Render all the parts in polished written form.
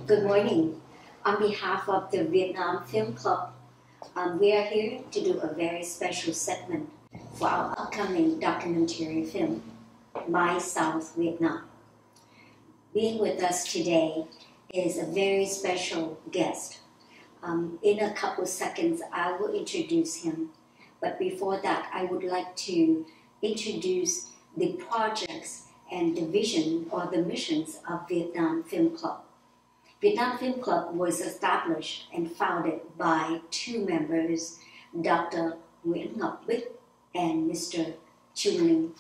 Good morning. On behalf of the Vietnam Film Club, we are here to do a very special segment for our upcoming documentary film, My South Vietnam. Being with us today is a very special guest. In a couple seconds, I will introduce him. But before that, I would like to introduce the projects and the vision or the missions of Vietnam Film Club. Vietnam Film Club was established and founded by two members, Dr. Nguyễn Ngọc Bích and Mr. Chu Linh.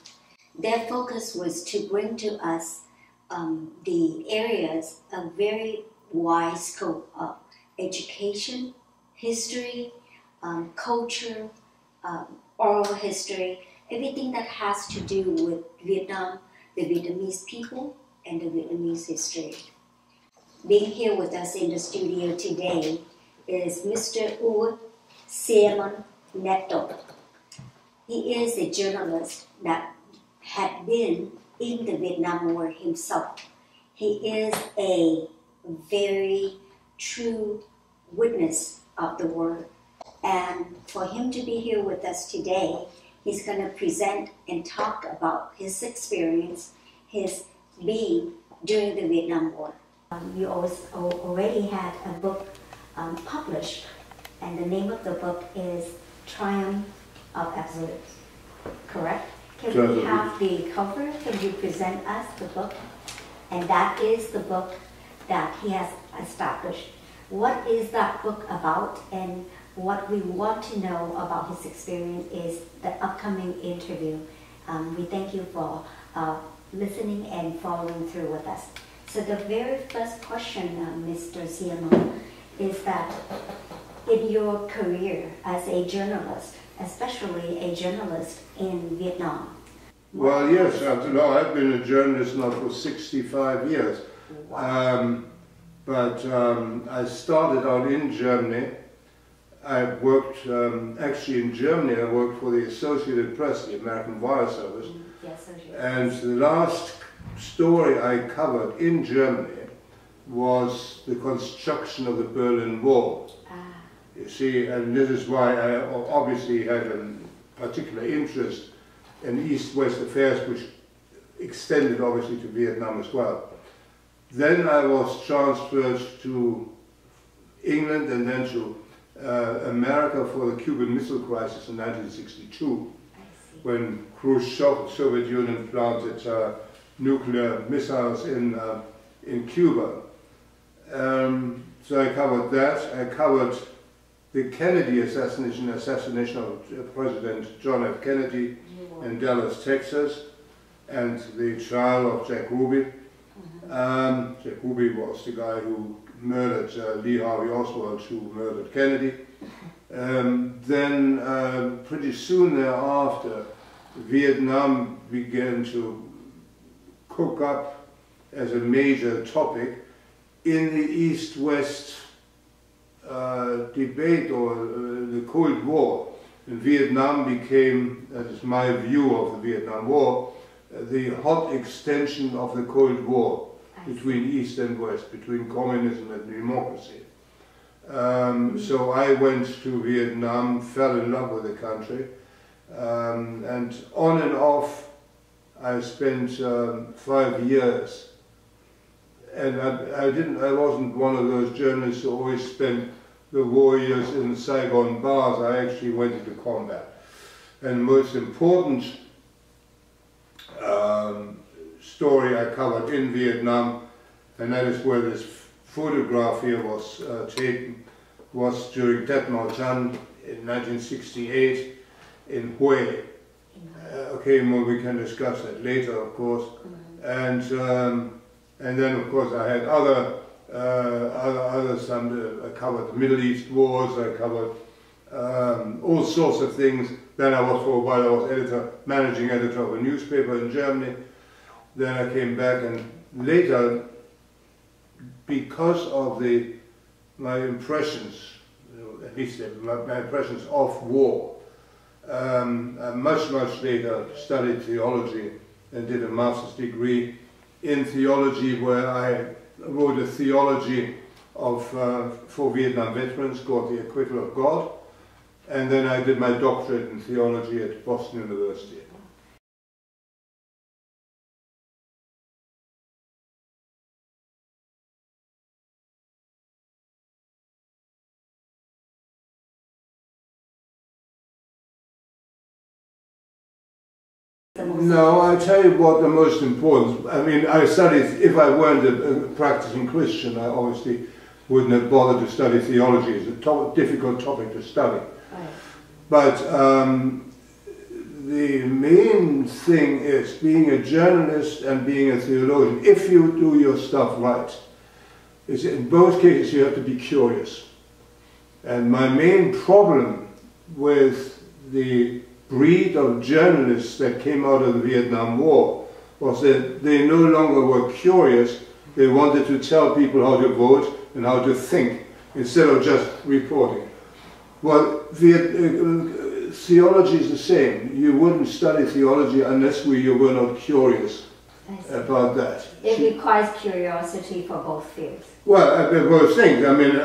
Their focus was to bring to us the areas of very wide scope of education, history, culture, oral history, everything that has to do with Vietnam, the Vietnamese people, and the Vietnamese history. Being here with us in the studio today is Mr. Uwe Siemon-Netto. He is a journalist that had been in the Vietnam War himself. He is a very true witness of the war. And for him to be here with us today, he's going to present and talk about his experience, his being during the Vietnam War. You already had a book published, and the name of the book is Triumph of Absolutes, correct? Can we have the cover? Can you present us the book? And that is the book that he has established. What is that book about? And what we want to know about his experience is the upcoming interview. We thank you for listening and following through with us. So the very first question, Mr. Siemon, is that in your career as a journalist, especially a journalist in Vietnam. Well, yes, I've been a journalist now for 65 years. Wow. But I started out in Germany. I worked, actually in Germany, I worked for the Associated Press, the American Wire Service. And the last story I covered in Germany was the construction of the Berlin Wall. You see, and this is why I obviously had a particular interest in East-West affairs, which extended obviously to Vietnam as well. Then I was transferred to England and then to America for the Cuban Missile Crisis in 1962, when Khrushchev, the Soviet Union, planted nuclear missiles in Cuba. So I covered that. I covered the Kennedy assassination of President John F. Kennedy in Dallas, Texas, and the trial of Jack Ruby. Jack Ruby was the guy who murdered Lee Harvey Oswald, who murdered Kennedy. Then pretty soon thereafter, Vietnam began to cook up as a major topic in the East-West debate, or the Cold War. And Vietnam became, that is my view of the Vietnam War, the hot extension of the Cold War between East and West, between communism and democracy. So I went to Vietnam, fell in love with the country, and on and off I spent 5 years. And I wasn't one of those journalists who always spent the war years in Saigon bars. I actually went into combat. And the most important story I covered in Vietnam, and that is where this photograph here was taken, was during Tet Mau Chan in 1968 in Hue. Okay, well, we can discuss that later, of course. And then, of course, I had I covered the Middle East wars. I covered all sorts of things. Then I was, for a while, I was managing editor of a newspaper in Germany. Then I came back, and later, because of my impressions, at least my impressions of war, much later studied theology and did a master's degree in theology, where I wrote a theology of for Vietnam veterans called The Acquittal of God, and then I did my doctorate in theology at Boston University. No, I tell you what the most important. I mean, I studied. If I weren't a practicing Christian, I obviously wouldn't have bothered to study theology. It's a difficult topic to study. Right. But the main thing is being a journalist and being a theologian. If you do your stuff right, is in both cases you have to be curious. And my main problem with the breed of journalists that came out of the Vietnam War was that they no longer were curious, they wanted to tell people how to vote and how to think instead of just reporting. Well, theology is the same. You wouldn't study theology unless you were not curious about that. It requires curiosity for both fields. Well, both things. I mean,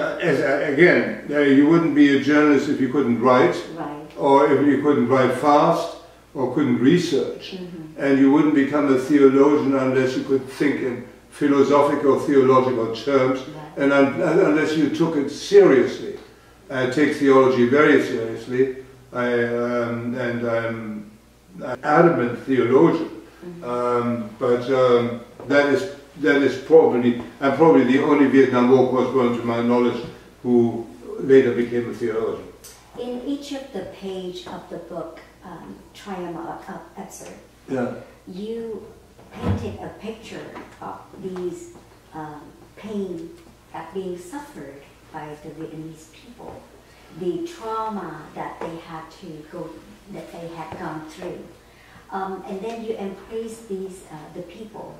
again, you wouldn't be a journalist if you couldn't write. Right. Or if you couldn't write fast, or couldn't research. And you wouldn't become a theologian unless you could think in philosophical, theological terms, and unless you took it seriously. I take theology very seriously, and I'm an adamant theologian. That is probably, I'm probably the only Vietnam War correspondent to my knowledge who later became a theologian. In each of the page of the book, Triumph Excerpt, you painted a picture of these pain that being suffered by the Vietnamese people, the trauma that they had gone through, and then you embraced these the people.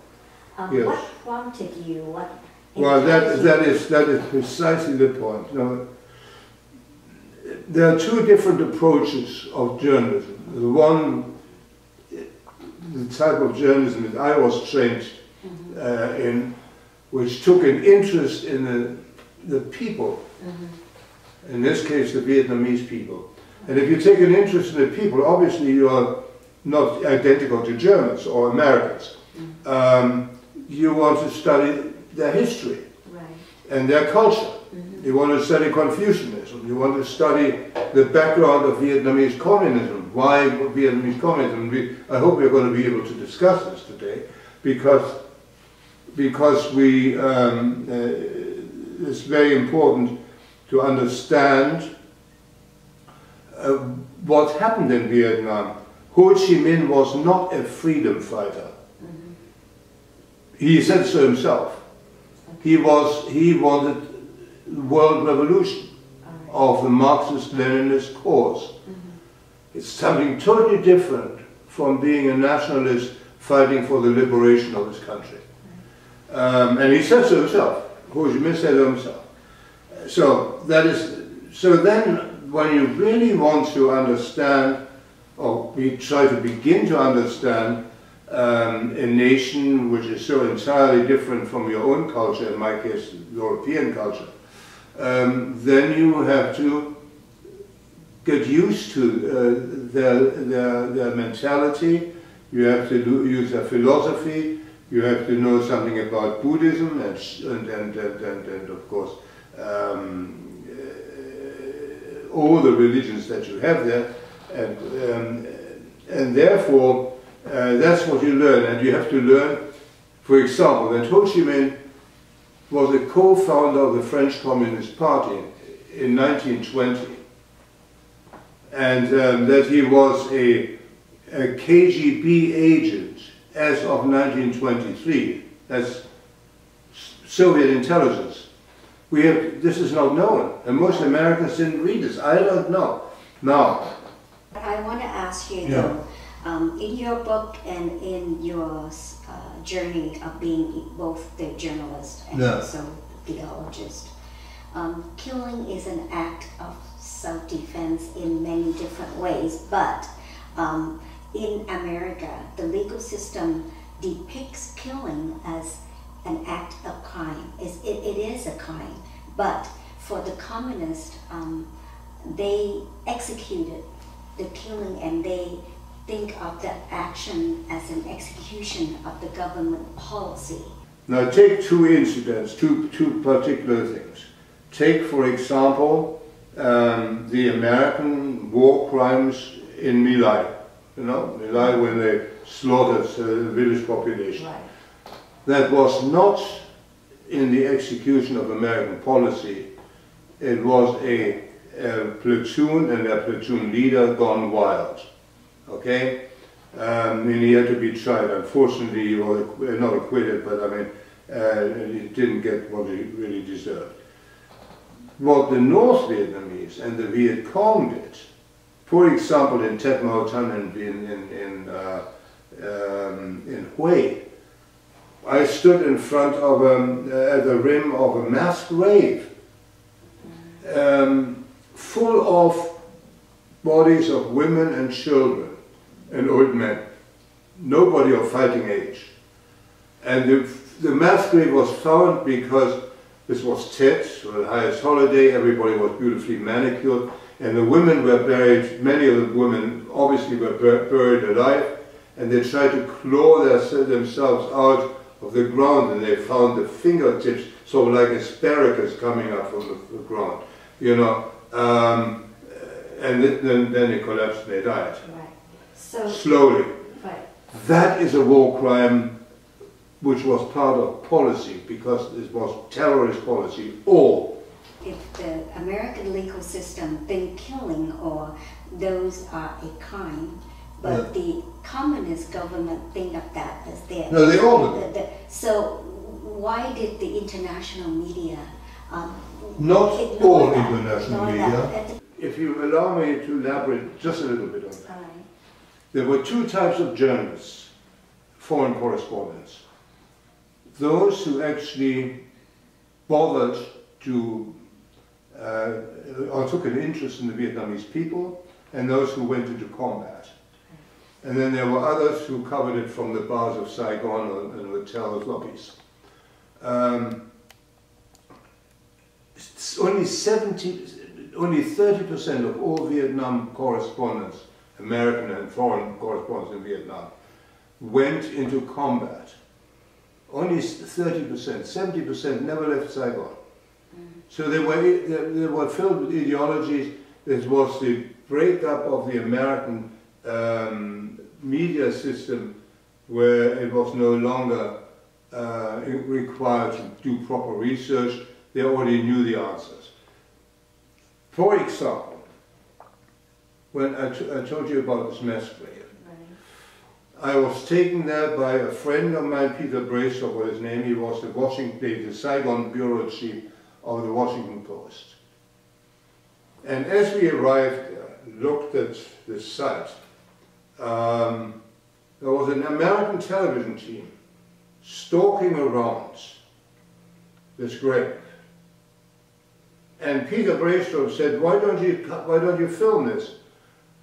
Yes. What prompted you? Well, that is precisely the point. No, there are two different approaches of journalism. The one, the type of journalism that I was trained in, which took an interest in the people, in this case the Vietnamese people. And if you take an interest in the people, obviously you are not identical to Germans or Americans. You want to study their history and their culture. You want to study Confucianism. You want to study the background of Vietnamese communism. Why Vietnamese communism? I hope we're going to be able to discuss this today, because it's very important to understand what happened in Vietnam. Ho Chi Minh was not a freedom fighter. He said so himself. He wanted world revolution of the Marxist-Leninist cause. It's something totally different from being a nationalist fighting for the liberation of his country. And he said so himself. Ho Chi Minh said so himself. So then when you really want to understand, or we try to begin to understand a nation which is so entirely different from your own culture, in my case, European culture, then you have to get used to their mentality, you have to use their philosophy, you have to know something about Buddhism and of course all the religions that you have there, and therefore that's what you learn. And you have to learn, for example, that Ho Chi Minh was a co-founder of the French Communist Party in 1920, and that he was a KGB agent as of 1923. That's Soviet intelligence. This is not known, and most Americans didn't read this. I don't know. Now, I want to ask you, though, in your book and in your journey of being both the journalist and also the theologist, killing is an act of self-defense in many different ways, but in America, the legal system depicts killing as an act of crime. It is a crime, but for the communists, they executed the killing and they think of the action as an execution of the government policy. Now take two incidents, two particular things. Take, for example, the American war crimes in My Lai. You know, My Lai, when they slaughtered the village population. Right. That was not in the execution of American policy. It was a platoon and a platoon leader gone wild. Okay? And he had to be tried. Unfortunately, he was not acquitted, but I mean, he didn't get what he really deserved. What the North Vietnamese and the Viet Cong did, for example, in Tet Mau Tan and in Hue, I stood in front of at the rim of a mass grave, full of bodies of women and children and old men, nobody of fighting age. And the mass grave was found because this was Tet, the highest holiday, everybody was beautifully manicured, and the women were buried, many of the women obviously were buried alive, and they tried to claw themselves out of the ground, and they found the fingertips sort of like asparagus coming up from the ground, you know, and then they collapsed and they died. Right. So, slowly. Right. That is a war crime which was part of policy, because it was terrorist policy, or if the American legal system think killing or those are a crime, but the communist government think of that as their... No, they all do. So why did the international media not all that, international media. If you allow me to elaborate just a little bit on that. Right. There were two types of journalists, foreign correspondents. Those who actually bothered to, or took an interest in the Vietnamese people, and those who went into combat. And then there were others who covered it from the bars of Saigon and hotel lobbies. Only 30% of all Vietnam correspondents, American and foreign correspondents in Vietnam, went into combat. Only 30%, 70% never left Saigon. So they were filled with ideologies. This was the breakup of the American media system, where it was no longer required to do proper research. They already knew the answers. For example, when I told you about this mass grave, I was taken there by a friend of mine, Peter Brayshaw was his name. He was the Saigon bureau chief of the Washington Post. And as we arrived there, looked at the site, there was an American television team stalking around this grave. And Peter Brayshaw said, why don't you film this?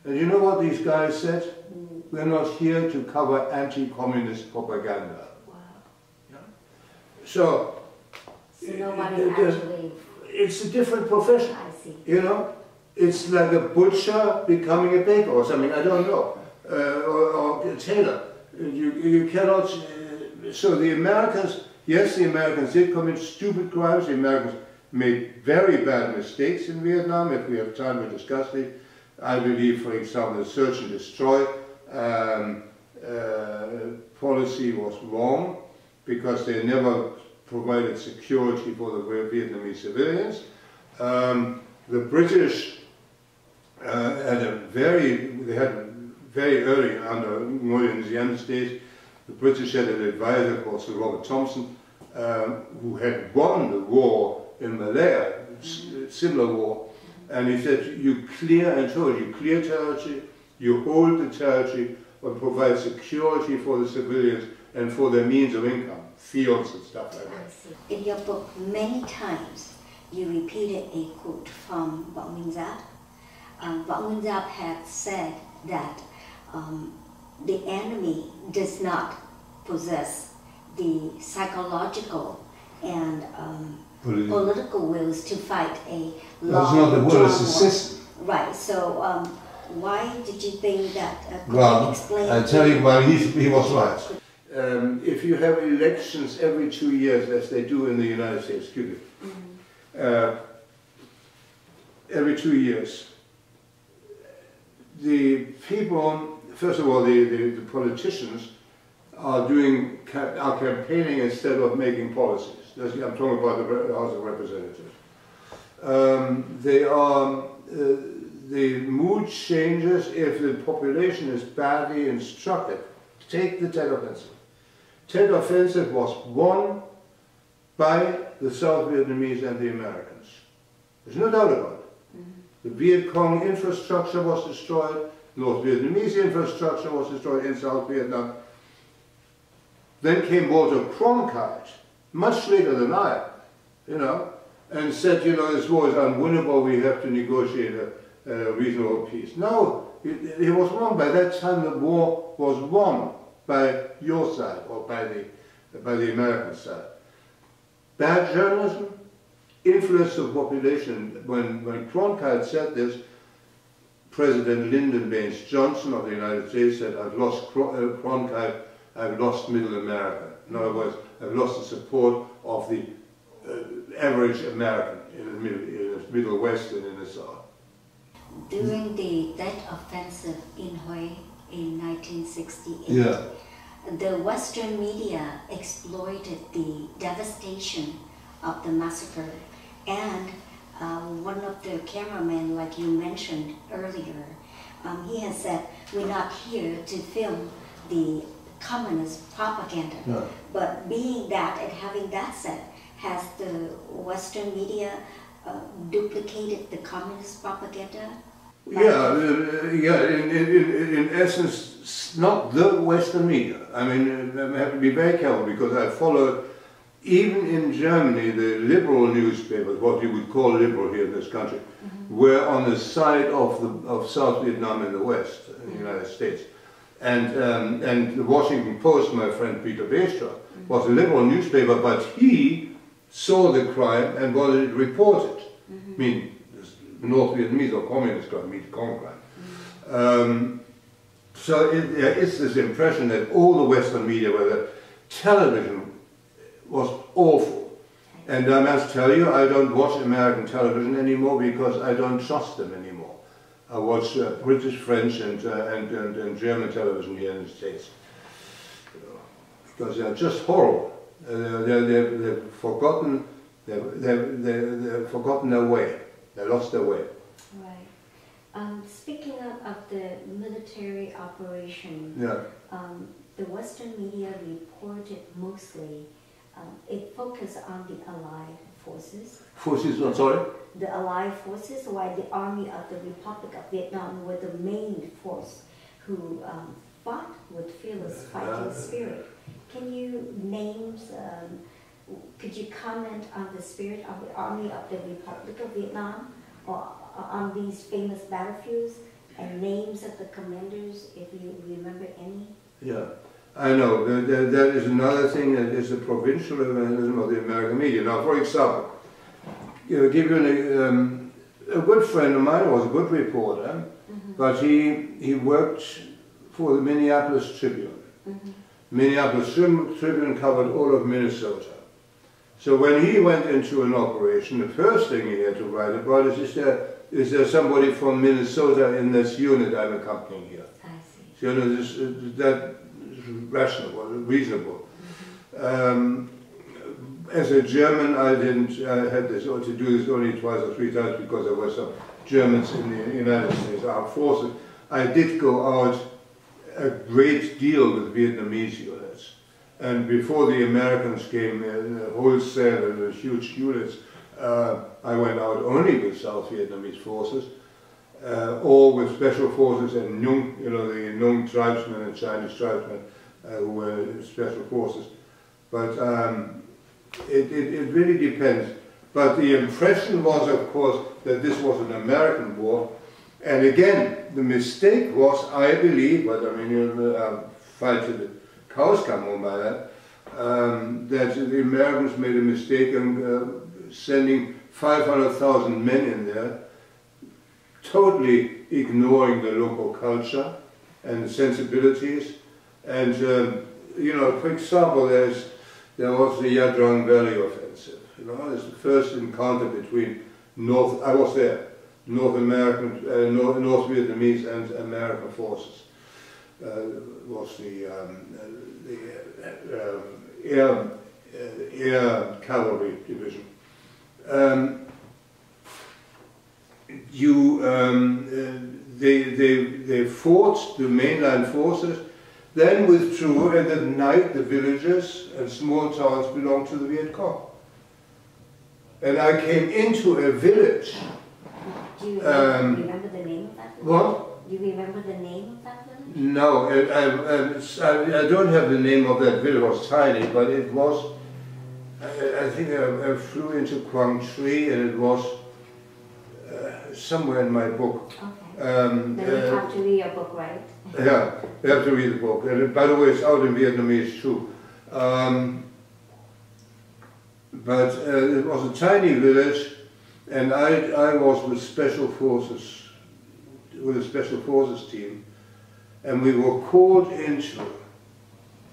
And you know what these guys said? We're not here to cover anti-communist propaganda. Wow. Yeah? So nobody actually... It's a different profession. I see. You know? It's like a butcher becoming a baker or something, I don't know. Or a tailor. You cannot... so the Americans, yes, the Americans did commit stupid crimes. The Americans made very bad mistakes in Vietnam. If we have time, we'll discuss it. I believe, for example, the search and destroy policy was wrong, because they never provided security for the Vietnamese civilians. The British had very early, under Nguyen Diem's days, the British had an advisor called Sir Robert Thompson, who had won the war in Malaya, similar war, and he said, you clear territory, you hold the territory, but provide security for the civilians and for their means of income, fields and stuff like that. In your book, many times you repeated a quote from Võ Nguyên Giáp. Võ Nguyên Giáp had said that the enemy does not possess the psychological and political wills to fight a long. That's not the will, it's the system. Right. So why did you think that? Could Well, you explain? I tell you, well, he was right. If you have elections every 2 years, as they do in the United States, every 2 years, the people, first of all, the politicians are campaigning instead of making policies. I'm talking about the House of Representatives. The mood changes if the population is badly instructed. Take the Tet Offensive. Tet Offensive was won by the South Vietnamese and the Americans. There's no doubt about it. The Viet Cong infrastructure was destroyed, North Vietnamese infrastructure was destroyed in South Vietnam. Then came Walter Cronkite, much later than I, and said, this war is unwinnable, we have to negotiate a reasonable peace. No, he was wrong. By that time the war was won by your side, or by the American side. Bad journalism, influence of population. When Cronkite said this, President Lyndon Baines Johnson of the United States said, I've lost Cronkite, I've lost Middle America. In other words, I've lost the support of the average American in the Middle West and in the South. During the Tet Offensive in Hue in 1968, the Western media exploited the devastation of the massacre, and one of the cameramen, like you mentioned earlier, he has said, we're not here to film the communist propaganda, but being that and having that said, has the Western media duplicated the communist propaganda? In essence, not the Western media. I mean, I have to be very careful because I followed, even in Germany, the liberal newspapers, what you would call liberal here in this country, were on the side of South Vietnam in the West, in the United States. And the Washington Post, my friend Peter Beestra, was a liberal newspaper, but he saw the crime and wanted it reported. I mean, North Vietnamese or communist crime, Viet Cong crime. So it's this impression that all the Western media, whether television, was awful. And I must tell you, I don't watch American television anymore because I don't trust them anymore. I watch British, French, and German television here in the States because they're just horrible. They've forgotten. They've forgotten their way. They lost their way. Right. Speaking of the military operation, the Western media reported mostly. It focused on the Allied forces. Forces, I'm sorry? The Allied forces, while the Army of the Republic of Vietnam were the main force who fought with fearless fighting spirit. Can you name, could you comment on the spirit of the Army of the Republic of Vietnam, or on these famous battlefields, and names of the commanders, if you remember any? Yeah. I know, that is another thing, that is the provincialism of the American media. Now, for example, give you a good friend of mine was a good reporter, but he worked for the Minneapolis Tribune. Minneapolis Tribune covered all of Minnesota. So when he went into an operation, the first thing he had to write about is there somebody from Minnesota in this unit I'm accompanying here? I see. So, that rational, reasonable. As a German, I had to do this only twice or three times because there were some Germans in the United States Armed Forces. I did go out a great deal with Vietnamese units, and before the Americans came in wholesale and huge units, I went out only with South Vietnamese forces, or with special forces and Nung, the Nung tribesmen and Chinese tribesmen who were special forces. But it really depends. But the impression was, of course, that this was an American war. And again, the mistake was, I believe, but I mean, I'll fight till the cows come home by that, that the Americans made a mistake in sending 500,000 men in there, totally ignoring the local culture and sensibilities. And you know, for example, there was the Yadrang Valley offensive. You know, it's the first encounter between North American, North Vietnamese and American forces. Was the air cavalry division. They fought the mainland forces, then withdrew, and at night the villages and small towns belonged to the Viet Cong. And I came into a village. Do you remember the name of that village? What? Do you remember the name of that village? No, I don't have the name of that village. It was tiny, but it was, I think I flew into Quang Tri, and it was somewhere in my book. Okay. Then you have to read your book, right? Yeah, you have to read the book. And by the way, it's out in Vietnamese too. But it was a tiny village, and I was with special forces, with a special forces team, and we were called into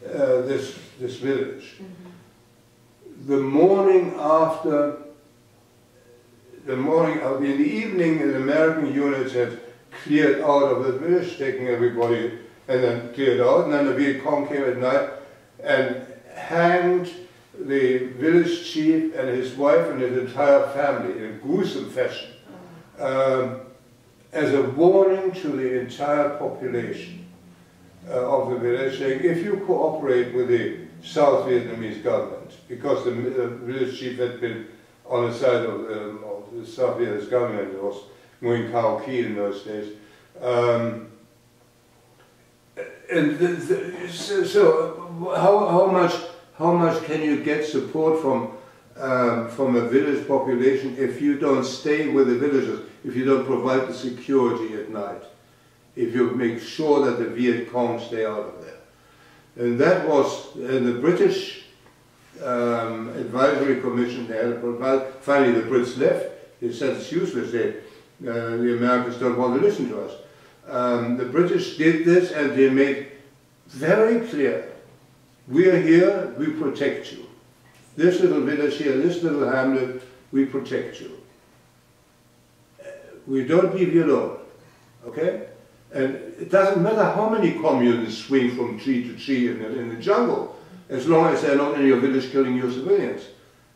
this village. Mm-hmm. In the evening, an American unit had cleared out of the village, taking everybody, and then cleared out, and then the Viet Cong came at night and hanged the village chief and his wife and his entire family in a gruesome fashion, as a warning to the entire population of the village, saying, if you cooperate with the South Vietnamese government, because the village chief had been on the side of the South Vietnamese government, it was Nguyen Cao Ki in those days. So how much can you get support from a village population if you don't stay with the villagers, if you don't provide the security at night, if you make sure that the Viet Cong stay out of there? And that was the British Advisory Commission. They had finally the Brits left. They said it's useless. The Americans don't want to listen to us. The British did this, and they made very clear, we are here, we protect you. This little village here, this little hamlet, we protect you. We don't leave you alone, okay? And it doesn't matter how many communists swing from tree to tree in the jungle, as long as they're not in your village killing your civilians,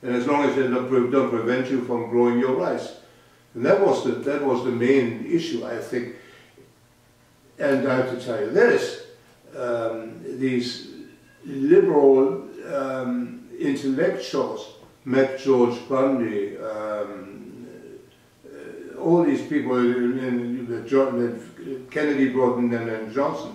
and as long as they don't prevent you from growing your rice. And that was the main issue, I think. And I have to tell you this, these liberal intellectuals, Mac George Bundy, all these people, Kennedy brought in and Johnson,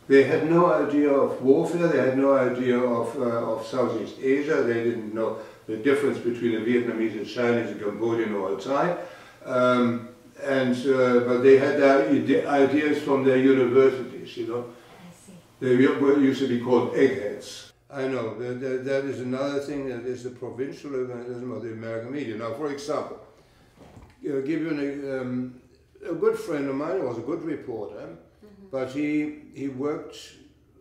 they had no idea of warfare, they had no idea of Southeast Asia, they didn't know the difference between the Vietnamese and Chinese and Cambodian or Thai. But they had their ideas from their universities, you know. I see. They used to be called eggheads. I know, that is another thing, that is the provincialism of the American media. Now, for example, give you a good friend of mine, was a good reporter, but he worked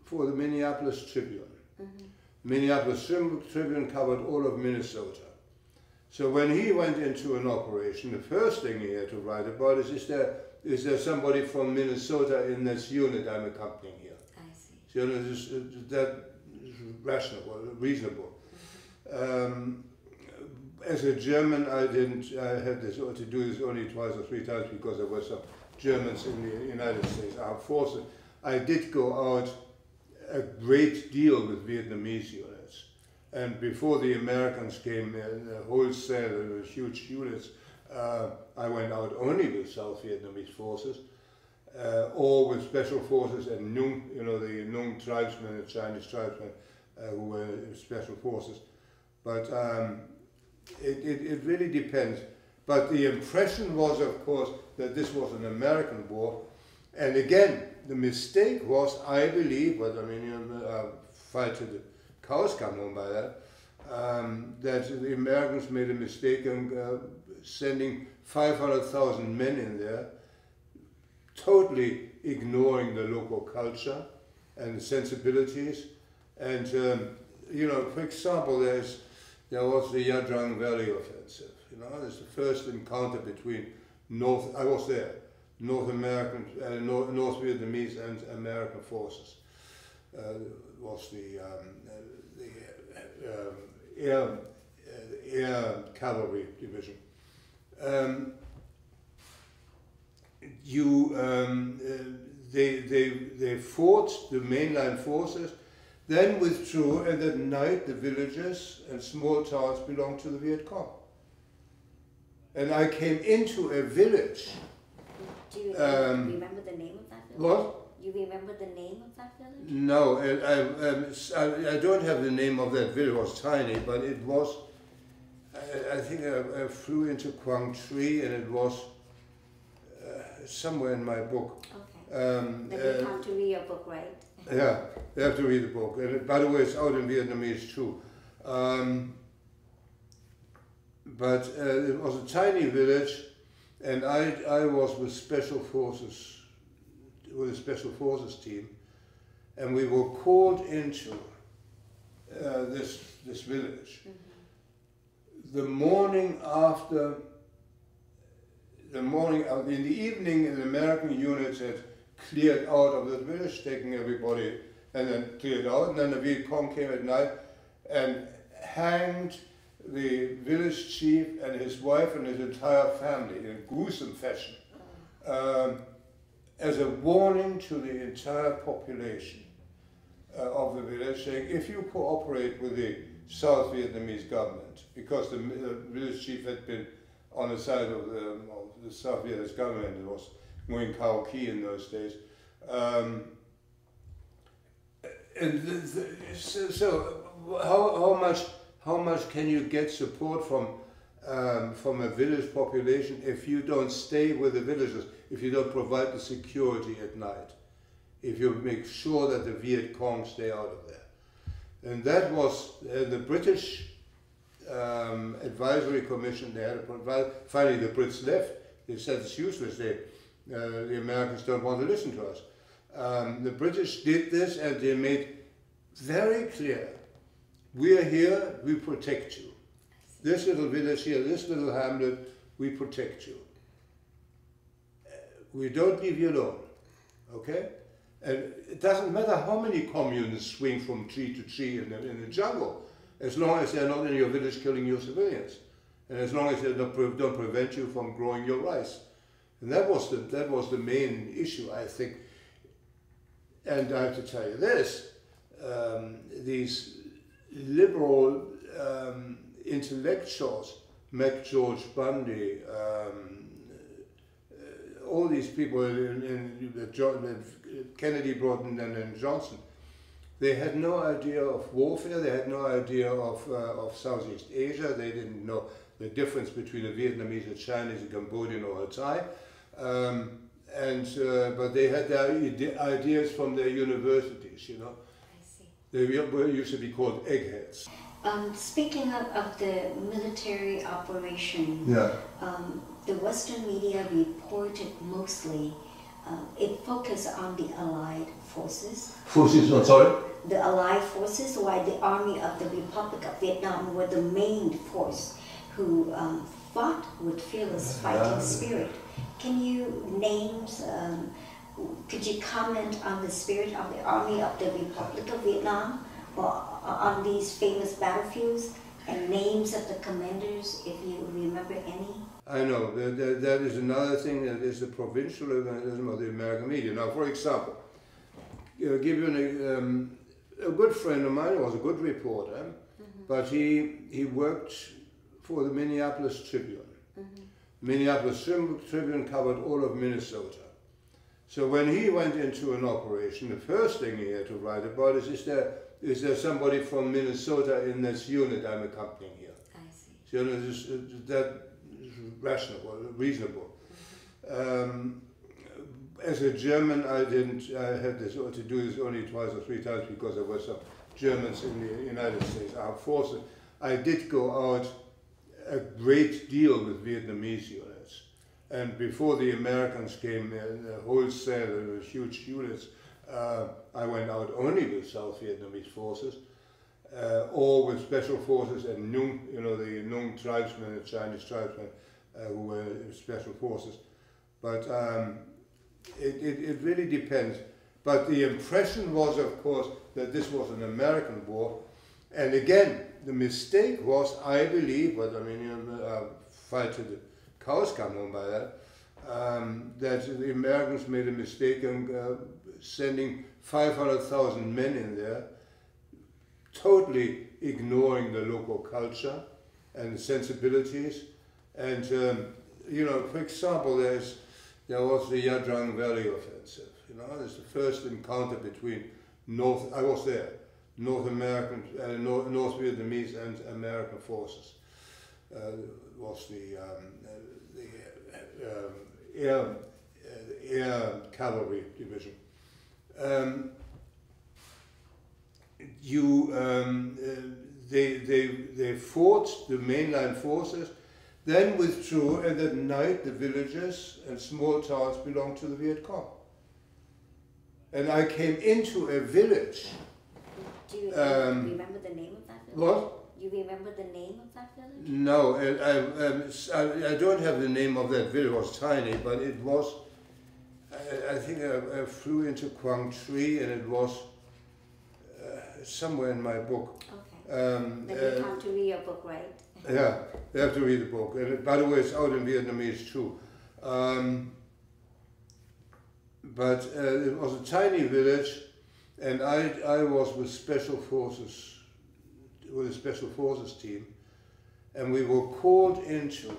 for the Minneapolis Tribune. Minneapolis Tribune covered all of Minnesota. So when he went into an operation, the first thing he had to write about is there somebody from Minnesota in this unit I'm accompanying here? I see. So that is reasonable. As a German, I had to do this only twice or three times because there were some Germans in the United States Armed Forces. I did go out a great deal with Vietnamese units. And before the Americans came in, wholesale, huge units, I went out only with South Vietnamese forces, or with special forces and Nung, you know, the Nung tribesmen, the Chinese tribesmen, who were special forces. But it really depends. But the impression was, of course, that this was an American war. And again, the mistake was, I believe, but I mean, fight to the cows come home by that, that the Americans made a mistake in sending 500,000 men in there, totally ignoring the local culture and the sensibilities. And, you know, for example, there was the Yadrang Valley Offensive. You know, it's the first encounter between North American, North Vietnamese and American forces. Was the air cavalry division. They fought the mainline forces, then withdrew, and at night the villages and small towns belonged to the Viet Cong. And I came into a village. Do you remember the name of that village? What? You remember the name of that village? No, I don't have the name of that village. It was tiny, but it was, I think I flew into Quang Tri, and it was somewhere in my book. Okay. Then you have to read your book, right? Yeah, you have to read the book. And by the way, it's out in Vietnamese too. But it was a tiny village, and I was with special forces, with a special forces team, and we were called into this village. Mm-hmm. In the evening, the American units had cleared out of the village, taking everybody, and then cleared out, and then the Viet Cong came at night and hanged the village chief and his wife and his entire family in a gruesome fashion. As a warning to the entire population of the village, saying, if you cooperate with the South Vietnamese government, because the village chief had been on the side of the South Vietnamese government, it was Nguyen Cao Ki in those days. How much can you get support from a village population if you don't stay with the villagers, if you don't provide the security at night, if you make sure that the Viet Cong stay out of there? And that was the British Advisory Commission. They had to provide. Finally, the Brits left. They said it's useless. The Americans don't want to listen to us. The British did this, and they made very clear: we are here, we protect you. This little village here, this little hamlet, we protect you. We don't leave you alone, okay? And it doesn't matter how many communists swing from tree to tree in the jungle, as long as they're not in your village killing your civilians, and as long as they don't prevent you from growing your rice. And that was the main issue, I think. And I have to tell you this: these liberal intellectuals, George Bundy, all these people in Kennedy, Broughton, and Johnson, they had no idea of warfare. They had no idea of Southeast Asia. They didn't know the difference between a Vietnamese, a Chinese, a Cambodian, or a Thai. But they had their ideas from their universities, you know. I see. They used to be called eggheads. Speaking of the military operation, yeah. The Western media reported mostly, it focused on the Allied forces. Forces, oh, sorry? The Allied forces, while the Army of the Republic of Vietnam were the main force who fought with fearless fighting spirit. Can you name, could you comment on the spirit of the Army of the Republic of Vietnam, or on these famous battlefields, and names of the commanders, if you remember any? I know, that is another thing, that is the provincial organism of the American media. Now, for example, give you a good friend of mine was a good reporter, but he worked for the Minneapolis Tribune. Minneapolis Tribune covered all of Minnesota. So when he went into an operation, the first thing he had to write about is there somebody from Minnesota in this unit I'm accompanying here? I see. So that is reasonable. As a German, I had to do this only twice or three times because there were some Germans in the United States Armed Forces. I did go out a great deal with Vietnamese units. And before the Americans came in, wholesale, huge units, I went out only with South Vietnamese forces, or with special forces and Nung, you know, the Nung tribesmen, the Chinese tribesmen, who were special forces. But it really depends. But the impression was, of course, that this was an American war. And again, the mistake was, I believe, but I mean, you know, fight to the cows come home by that, that the Americans made a mistake in sending 500,000 men in there, totally ignoring the local culture and the sensibilities. And, you know, for example, there was the Yadrang Valley offensive. You know, it's the first encounter between I was there, North American, North Vietnamese and American forces. Was the air cavalry division. They fought the mainline forces, then withdrew, and at night the villages and small towns belonged to the Viet Cong. And I came into a village. Do you remember the name of that village? What? Do you remember the name of that village? No, I don't have the name of that village. It was tiny, but it was, I think I flew into Quang Tri, and it was somewhere in my book. Okay. But you have to read your book, right? Yeah, you have to read the book. And by the way, it's out in Vietnamese too. But it was a tiny village, and I was with special forces, with a special forces team, and we were called into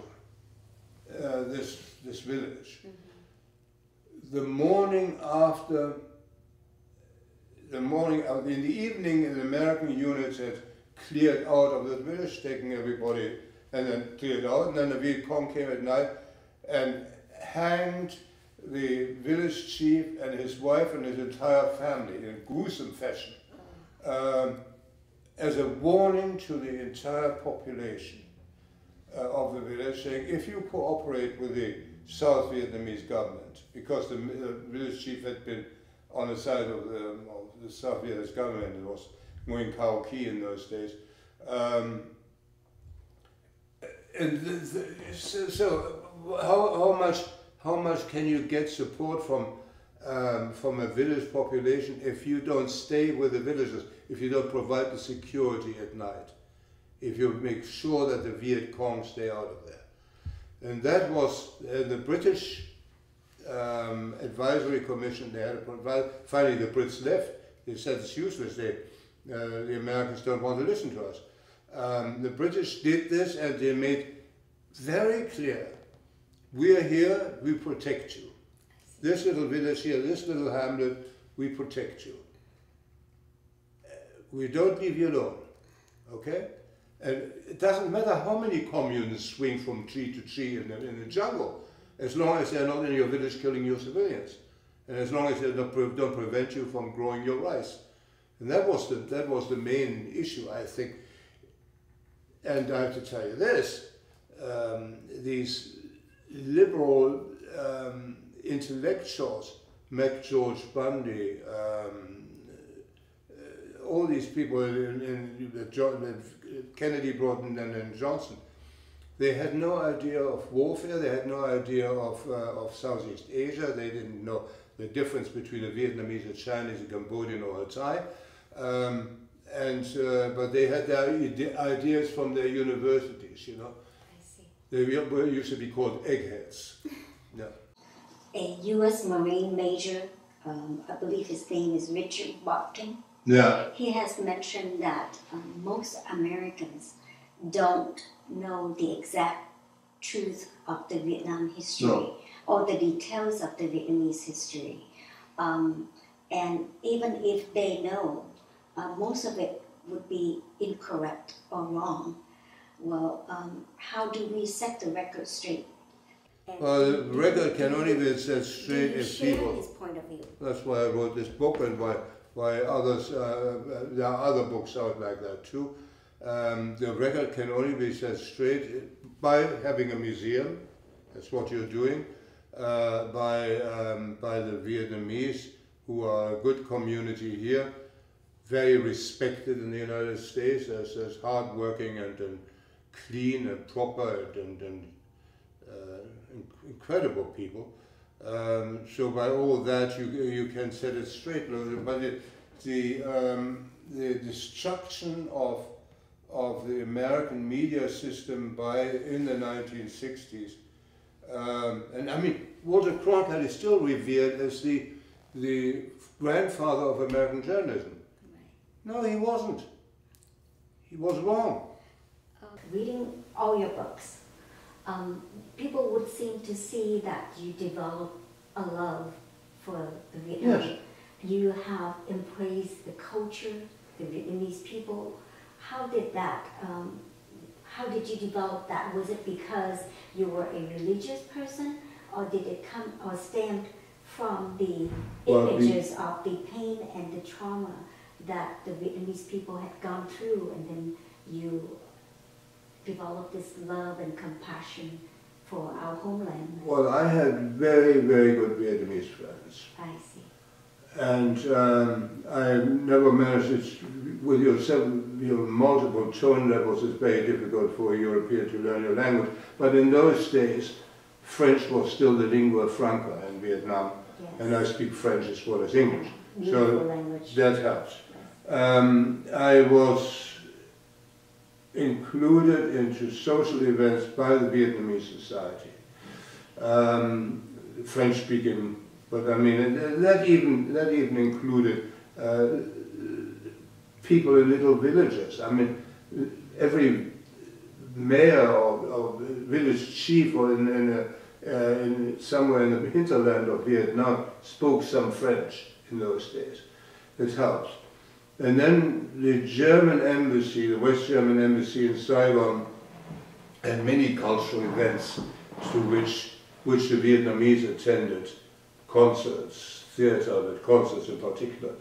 this village. Mm-hmm. In the evening, an American unit had cleared out of the village, taking everybody, and then cleared out, and then the Viet Cong came at night and hanged the village chief and his wife and his entire family in a gruesome fashion, as a warning to the entire population of the village, saying, if you cooperate with the South Vietnamese government, because the village chief had been on the side of the South Vietnamese government, it was Nguyen Cao Ki in those days. So how much can you get support from a village population if you don't stay with the villagers, if you don't provide the security at night, if you make sure that the Viet Cong stay out of there? And that was the British advisory commission. They had to provide. Finally, the Brits left. They said it's useless. The Americans don't want to listen to us. The British did this, and they made very clear, we are here, we protect you. This little village here, this little hamlet, we protect you. We don't leave you alone, okay? And it doesn't matter how many communists swing from tree to tree in the jungle, as long as they're not in your village killing your civilians, and as long as they don't prevent you from growing your rice. And that was the main issue, I think. And I have to tell you this, these liberal intellectuals, Mac George Bundy, all these people in Kennedy brought in and Johnson, they had no idea of warfare, they had no idea of Southeast Asia, they didn't know the difference between a Vietnamese, a Chinese, a Cambodian, or a Thai. But they had their ideas from their universities, you know. I see. They used to be called eggheads. Yeah. A U.S. Marine Major, I believe his name is Richard Botkin. Yeah. He has mentioned that most Americans don't know the exact truth of the Vietnam history or the details of the Vietnamese history. And even if they know, most of it would be incorrect or wrong. Well, how do we set the record straight? Well, the record can only be set straight if people. His point of view. That's why I wrote this book, and why Why others, there are other books out like that too. The record can only be set straight by having a museum. That's what you're doing. By the Vietnamese, who are a good community here, very respected in the United States as hardworking and clean and proper and incredible people. So by all that you can set it straight. But the destruction of the American media system in the 1960s, and I mean Walter Cronkite is still revered as the grandfather of American journalism. No, he wasn't. He was wrong. Reading all your books, people would seem to see that you develop a love for the Vietnam. Yes. You have embraced the culture, the Vietnamese people. How did that? How did you develop that? Was it because you were a religious person, or did it come or stem from the images of the pain and the trauma that the Vietnamese people had gone through, and then you developed this love and compassion for our homeland? Well, I had very, very good Vietnamese friends. I see. And I never managed it. With your multiple tone levels, it's very difficult for a European to learn your language. But in those days, French was still the lingua franca in Vietnam, yes. And I speak French as well as English. Beautiful so language. That helps. Yes. I was included into social events by the Vietnamese society, French-speaking. But I mean, that even included people in little villages. I mean, every mayor or village chief or somewhere in the hinterland of Vietnam spoke some French in those days. It helps. And then the German embassy, the West German embassy in Saigon, had many cultural events to which the Vietnamese attended. Concerts, theatre, but concerts in particular,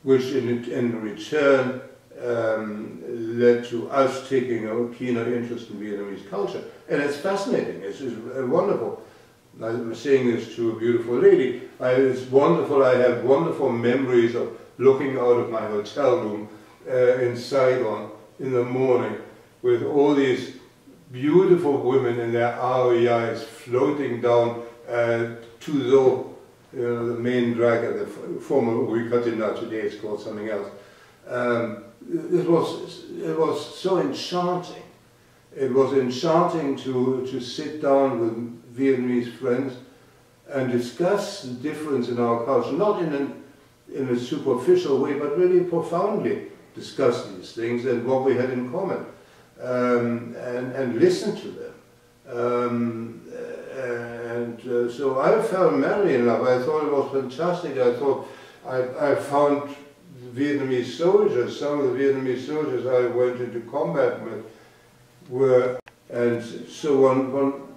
which in return led to us taking a keener interest in Vietnamese culture. And it's fascinating, it's wonderful. I'm saying this to a beautiful lady. It's wonderful, I have wonderful memories of looking out of my hotel room in Saigon in the morning with all these beautiful women in their REIs floating down to the main drag at the former Uwe today it's called something else. It was so enchanting. It was enchanting to sit down with Vietnamese friends and discuss the difference in our culture, not in a superficial way, but really profoundly discuss these things and what we had in common, and listen to them. So I fell madly in love. I thought it was fantastic. I thought I found Vietnamese soldiers, some of the Vietnamese soldiers I went into combat with were, and so one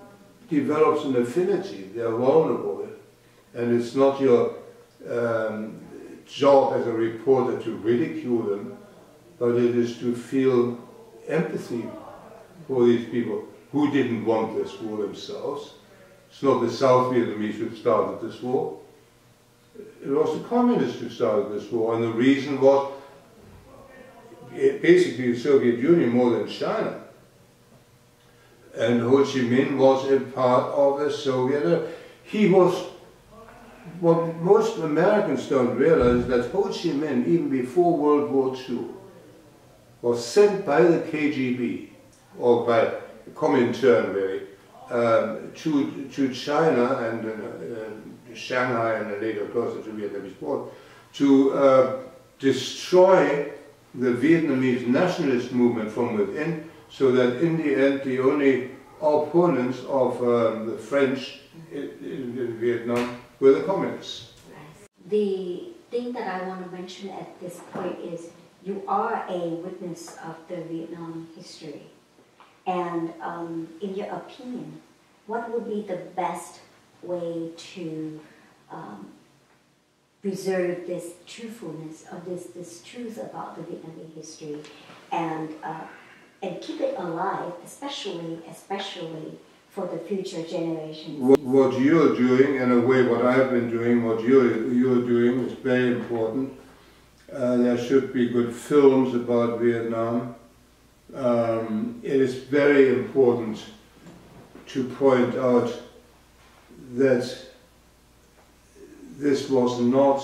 develops an affinity. They're vulnerable, and it's not your job as a reporter to ridicule them, but it is to feel empathy for these people who didn't want this war themselves. It's not the South Vietnamese who started this war. It was the communists who started this war, and the reason was basically the Soviet Union more than China. And Ho Chi Minh was a part of the Soviet. He was, what most Americans don't realize, that Ho Chi Minh, even before World War II, was sent by the KGB, or by the Comintern really, to China and Shanghai and later closer to Vietnamese border, to destroy the Vietnamese nationalist movement from within, so that in the end the only opponents of the French in Vietnam were the communists. The thing that I want to mention at this point is you are a witness of the Vietnam history. And in your opinion, what would be the best way to preserve this truthfulness or this truth about the Vietnamese history, and keep it alive, especially for the future generations. What you're doing, in a way, what I've been doing, what you're doing is very important. There should be good films about Vietnam. It is very important to point out that this was not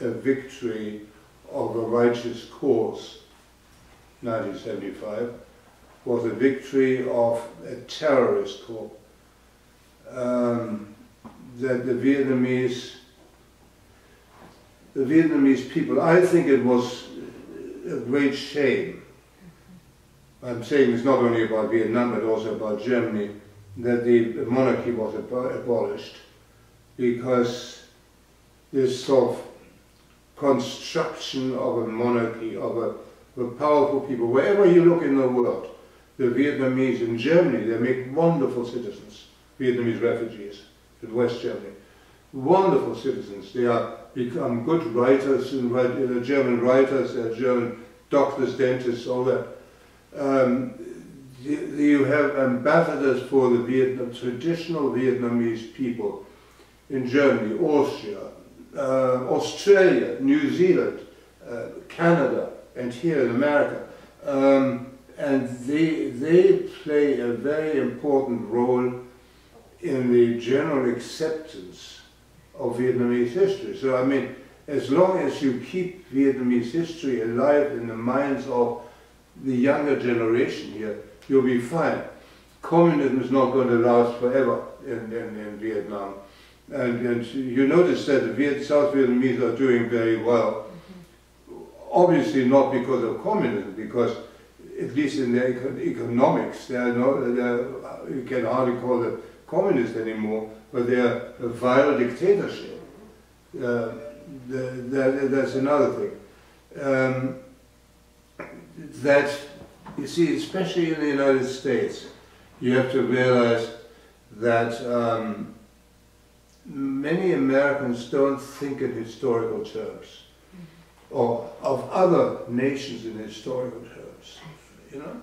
a victory of a righteous cause. 1975 was a victory of a terrorist cause. That the Vietnamese people, I think it was a great shame. I'm saying it's not only about Vietnam but also about Germany, that the monarchy was abolished, because this sort of construction of a monarchy, of a powerful people, wherever you look in the world, the Vietnamese in Germany, they make wonderful citizens, Vietnamese refugees in West Germany. Wonderful citizens. They are become good writers, and German writers, German doctors, dentists, all that. You have ambassadors for the traditional Vietnamese people in Germany, Austria, Australia, New Zealand, Canada, and here in America. And they play a very important role in the general acceptance of Vietnamese history. So I mean, as long as you keep Vietnamese history alive in the minds of the younger generation here, you'll be fine. Communism is not going to last forever in Vietnam. And you notice that the South Vietnamese are doing very well. Obviously not because of communism, because at least in their economics, you can hardly call them communist anymore, but they are a vile dictatorship. That's another thing. That, you see, especially in the United States, you have to realize that many Americans don't think in historical terms, or of other nations in historical terms, you know?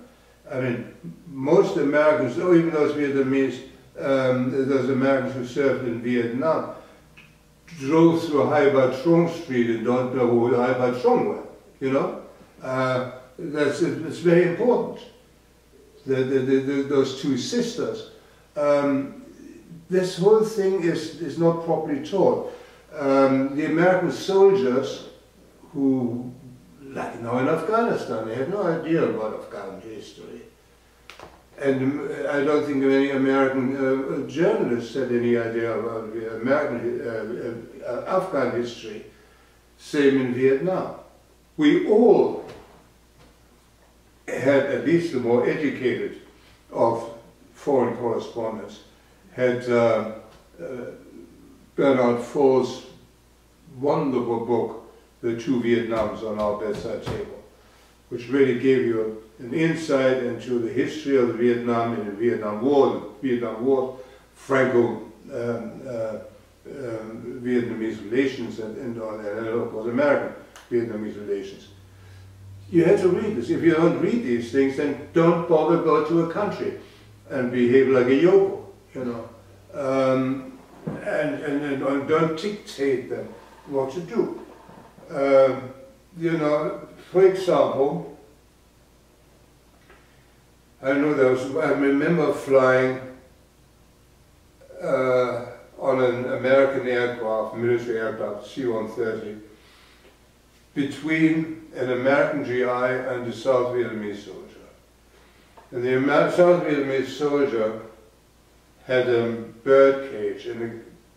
I mean, most Americans, or even those Vietnamese, those Americans who served in Vietnam, drove through Hai Ba Trung Street and don't know who Hai Ba Trung were, you know? It's very important. Those two sisters. This whole thing is not properly taught. The American soldiers who, like now in Afghanistan, they had no idea about Afghan history. And I don't think any American journalists had any idea about the American Afghan history. Same in Vietnam. We all had, at least the more educated of foreign correspondents, had Bernard Faw's wonderful book, The Two Vietnams on Our Bedside Table, which really gave you an insight into the history of Vietnam and the Vietnam War, Franco-Vietnamese relations, and of course American Vietnamese relations. You had to read this. If you don't read these things, then don't bother go to a country and behave like a yokel, you know. And don't dictate them what to do. You know, for example, I remember flying on an American aircraft, military aircraft, C-130, between an American GI and a South Vietnamese soldier. And the South Vietnamese soldier had a bird cage and a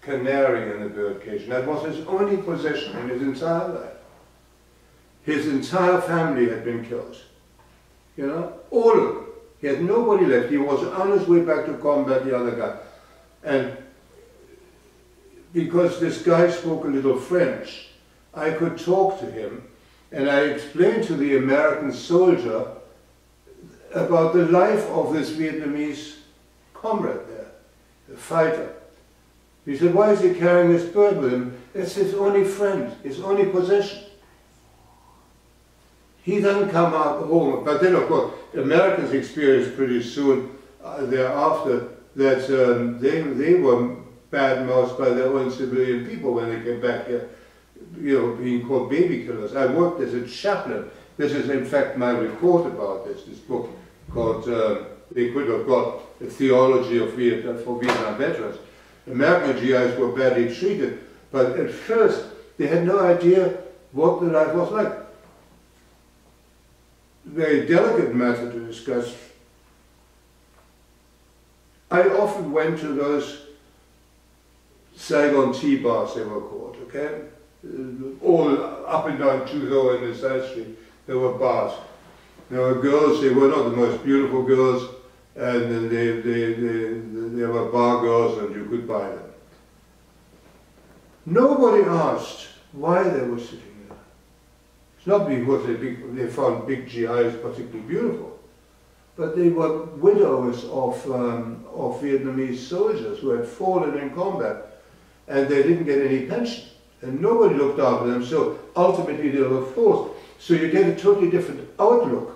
canary in the bird cage, and that was his only possession in his entire life. His entire family had been killed, you know, all of them. He had nobody left. He was on his way back to combat, the other guy. And because this guy spoke a little French, I could talk to him, and I explained to the American soldier about the life of this Vietnamese comrade there, the fighter. He said, why is he carrying this bird with him? It's his only friend, his only possession. He doesn't come out home. But then, of course, the Americans experienced pretty soon thereafter that they were bad-mouthed by their own civilian people when they came back here, you know, being called baby killers. I worked as a chaplain. This is, in fact, my report about this book called, they could have got a theology of for Vietnam veterans. American GIs were badly treated, but at first they had no idea what the life was like. Very delicate matter to discuss. I often went to those Saigon tea bars, they were called, okay? All up and down Chuzo and the side street, there were bars. There were girls, they were not the most beautiful girls, and then they were bar girls and you could buy them. Nobody asked why they were sitting there. It's not because they found big GIs particularly beautiful, but they were widows of Vietnamese soldiers who had fallen in combat, and they didn't get any pension. And nobody looked after them, so ultimately they were forced. So you get a totally different outlook.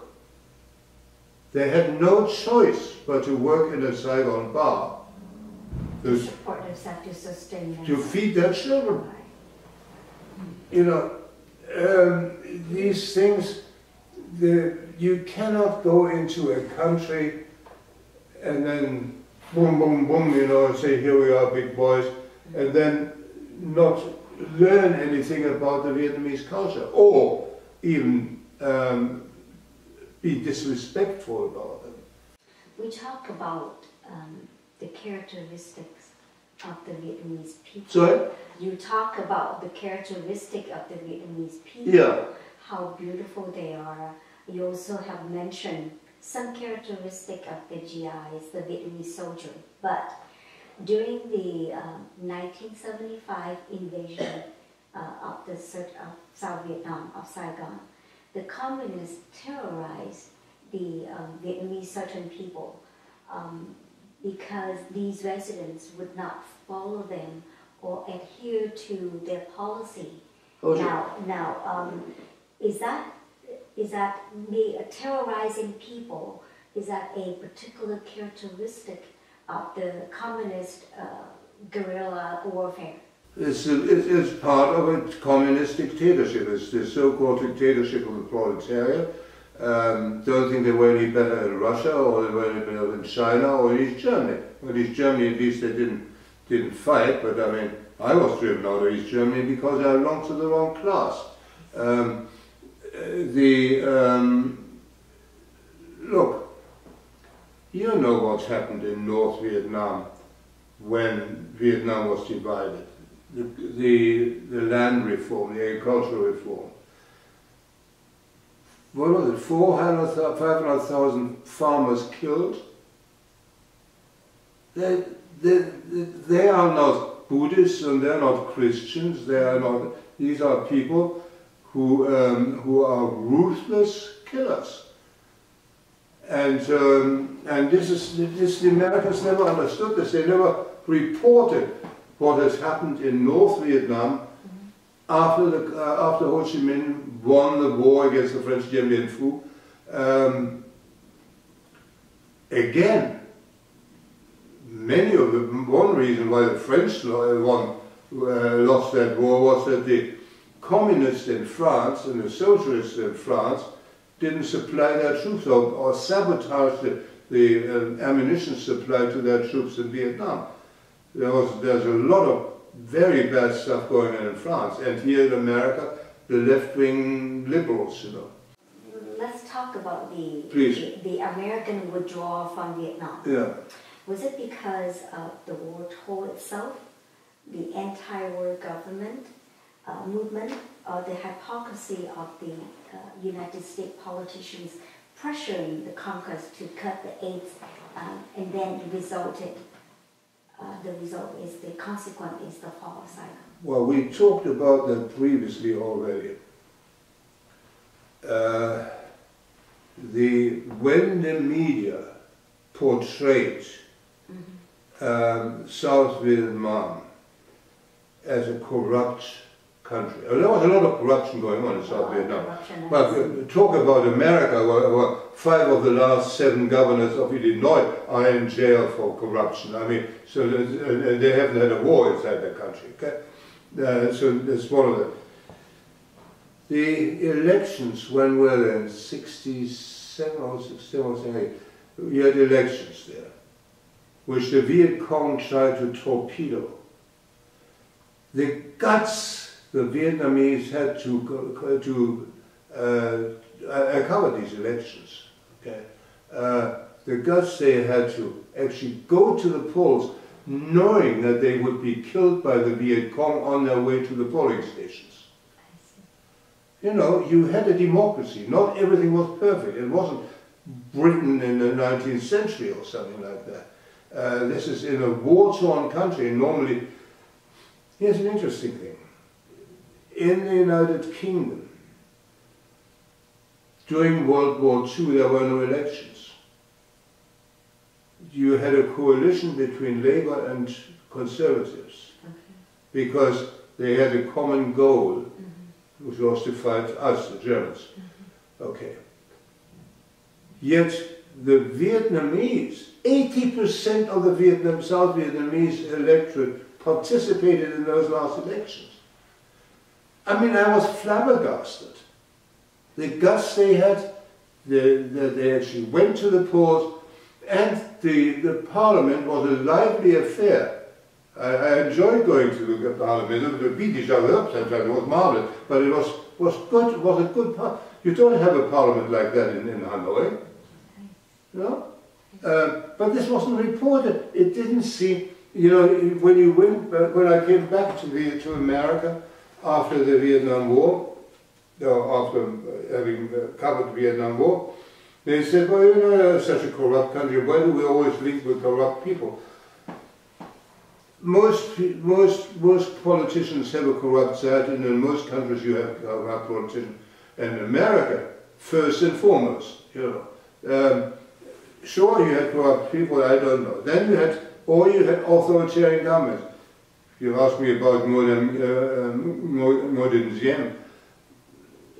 They had no choice but to work in a Saigon bar. To support themselves, to sustain themselves. To feed their children. You know, these things, you cannot go into a country and then boom, boom, boom, you know, and say, here we are, big boys, and then not learn anything about the Vietnamese culture, or even be disrespectful about them. We talk about the characteristics of the Vietnamese people. Sorry? You talk about the characteristic of the Vietnamese people, Yeah. how beautiful they are. You also have mentioned some characteristic of the GIs, the Vietnamese soldier. But during the 1975 invasion of South Vietnam, of Saigon, the communists terrorized the Vietnamese certain people because these residents would not follow them or adhere to their policy. Okay. Now, is that me terrorizing people? Is that a particular characteristic of the communist guerrilla warfare? It's part of a communist dictatorship. It's the so-called dictatorship of the proletariat. Don't think they were any better in Russia, or they were any better in China, or in East Germany. Well, East Germany, at least they didn't fight, but I mean, I was driven out of East Germany because I belonged to the wrong class. Look, you know what's happened in North Vietnam when Vietnam was divided. The land reform, the agricultural reform. What was it, 400,000, 500,000 farmers killed? They are not Buddhists and they're not Christians. They are not. These are people who are ruthless killers. And this the Americans never understood this. They never reported what has happened in North Vietnam after Ho Chi Minh won the war against the French Dien Bien Phu. Again, many of them, one reason why the French lost that war was that the communists in France and the socialists in France didn't supply their troops or sabotaged the ammunition supply to their troops in Vietnam. There's a lot of very bad stuff going on in France, and here in America, the left-wing liberals, you know. Let's talk about the American withdrawal from Vietnam. Yeah. Was it because of the war toll itself, the anti-war government movement, or the hypocrisy of the United States politicians pressuring the Congress to cut the aid, and then the result is the consequence is the fall of Saigon? Well, we talked about that previously already. When the media portrayed South Vietnam as a corrupt country. There was a lot of corruption going on in South Vietnam. But talk about America, where 5 of the last 7 governors of Illinois are in jail for corruption. I mean, so they haven't had a war inside their country. Okay? So that's one of them. The elections, when were they? In 67 or 67 or 68, we had elections there, which the Viet Cong tried to torpedo. The guts the Vietnamese had to cover these elections. Okay, the guts they had to actually go to the polls, knowing that they would be killed by the Viet Cong on their way to the polling stations. You know, you had a democracy. Not everything was perfect. It wasn't Britain in the 19th century or something like that. This is in a war-torn country, and normally, here's an interesting thing. In the United Kingdom, during World War II, there were no elections. You had a coalition between Labour and Conservatives, because they had a common goal, which was to fight us, the Germans. Okay. Yet the Vietnamese, 80% of the South Vietnamese electorate participated in those last elections. I mean, I was flabbergasted. The guts they had, they actually went to the polls, and the parliament was a lively affair. I enjoyed going to the parliament. They beat each other up sometimes, it was marvelous, but it was good. It was a good part. You don't have a parliament like that in Hanoi, you know? But this wasn't reported. It didn't seem, you know, when I came back to America after the Vietnam War, or after having covered the Vietnam War, they said, well, you know, such a corrupt country, why do we always link with corrupt people? Most politicians have a corrupt side, and in most countries you have corrupt politicians. And in America, first and foremost, you know. Sure, you had corrupt people, I don't know. Then you had authoritarian governments. You asked me about Ngo Dinh Diem,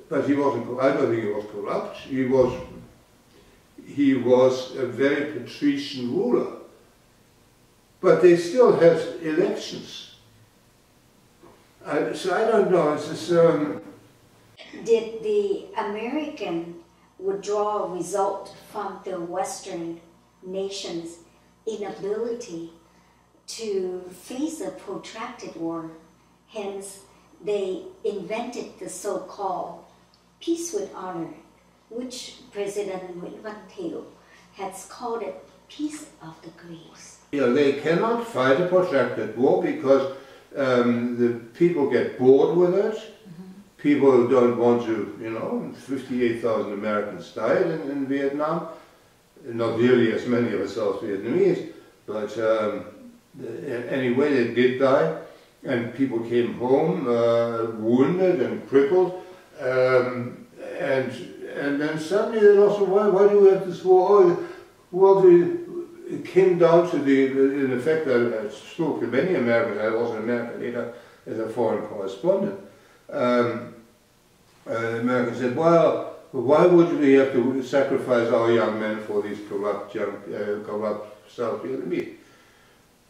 but he wasn't. I don't think he was corrupt. He was a very patrician ruler. But they still had elections. So I don't know. It's just, Did the American withdrawal result from the Western nations' inability to face a protracted war? Hence, they invented the so-called peace with honor, which President Nguyễn Văn Thiệu has called it peace of the Greeks. Yeah, they cannot fight a protracted war because the people get bored with it. People don't want to, you know, 58,000 Americans died in Vietnam. Not nearly as many of the South Vietnamese, but anyway, they did die. And people came home wounded and crippled. And then suddenly they lost, why do we have this war? Well, it came down to in effect, I spoke to many Americans. I was an American later as a foreign correspondent. Americans said, well, why would we have to sacrifice our young men for these corrupt South Vietnamese?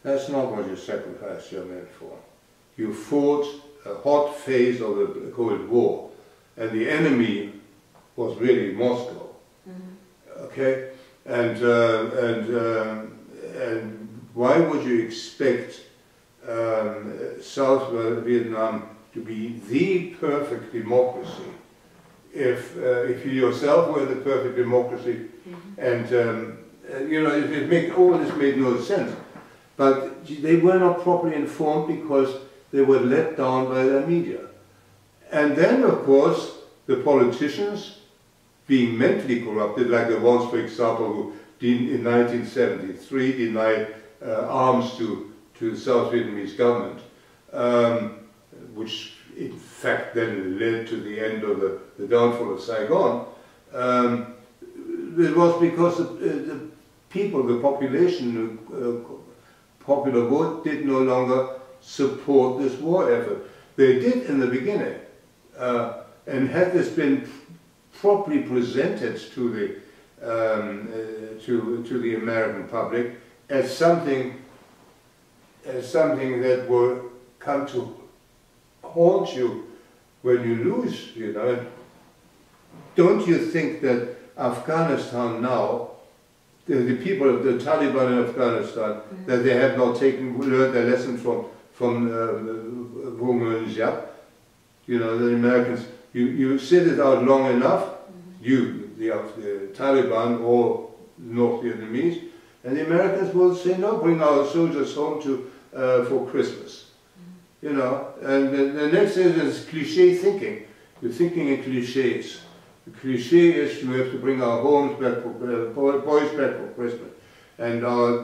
That's not what you sacrifice your men for. You fought a hot phase of the Cold War, and the enemy was really Moscow. Okay, and why would you expect South Vietnam to be the perfect democracy if you yourself were the perfect democracy? And you know, all this made no sense. But they were not properly informed because they were let down by their media. And then, of course, the politicians, being mentally corrupted, like the ones, for example, who in 1973 denied arms to the South Vietnamese government, which in fact then led to the end of the downfall of Saigon. It was because the people, the population, popular vote did no longer support this war effort. They did in the beginning, and had this been properly presented to the American public as something that will come to haunt you when you lose, you know. Don't you think that Afghanistan now, the people, the Taliban in Afghanistan, that they have not learned their lesson from Women's, you know, the Americans, you sit it out long enough, the Taliban or North Vietnamese, and the Americans will say, no, bring our soldiers home for Christmas. You know, and the next thing is cliché thinking. You're thinking in clichés. The cliché is you have to bring our homes back, boys back for Christmas, and our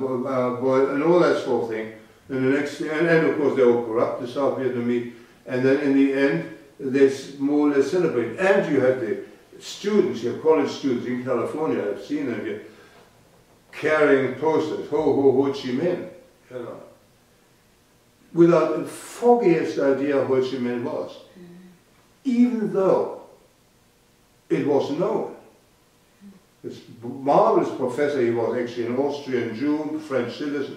boys, and all that sort of thing. And the next thing, and of course they're all corrupt, the South Vietnamese, and then in the end, they're more or less celebrating. And you have the students, your college students in California, I've seen them here, carrying posters, ho ho Ho Chi Minh, you know, without the foggiest idea Ho Chi Minh was, even though it was known. This marvelous professor, he was actually an Austrian Jew, French citizen,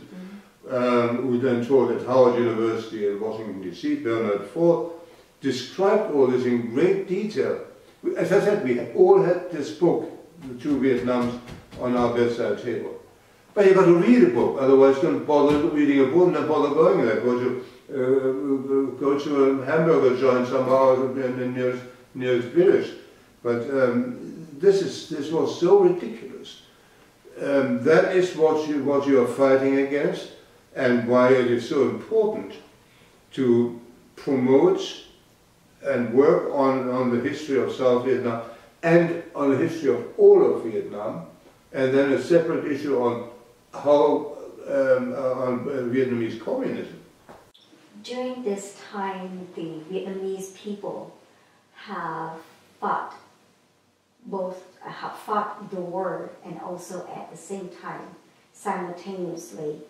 who then taught at Howard University in Washington DC, Bernard Ford, described all this in great detail. As I said, we all had this book, The Two Vietnams, on our bedside table. But you've got to read a book, otherwise don't bother reading a book and don't bother going there. Go to a hamburger joint somehow in the nearest village. But this was so ridiculous. That is what you are fighting against, and why it is so important to promote and work on the history of South Vietnam and on the history of all of Vietnam, and then a separate issue on how on Vietnamese communism. During this time, the Vietnamese people have fought the war and also at the same time, simultaneously,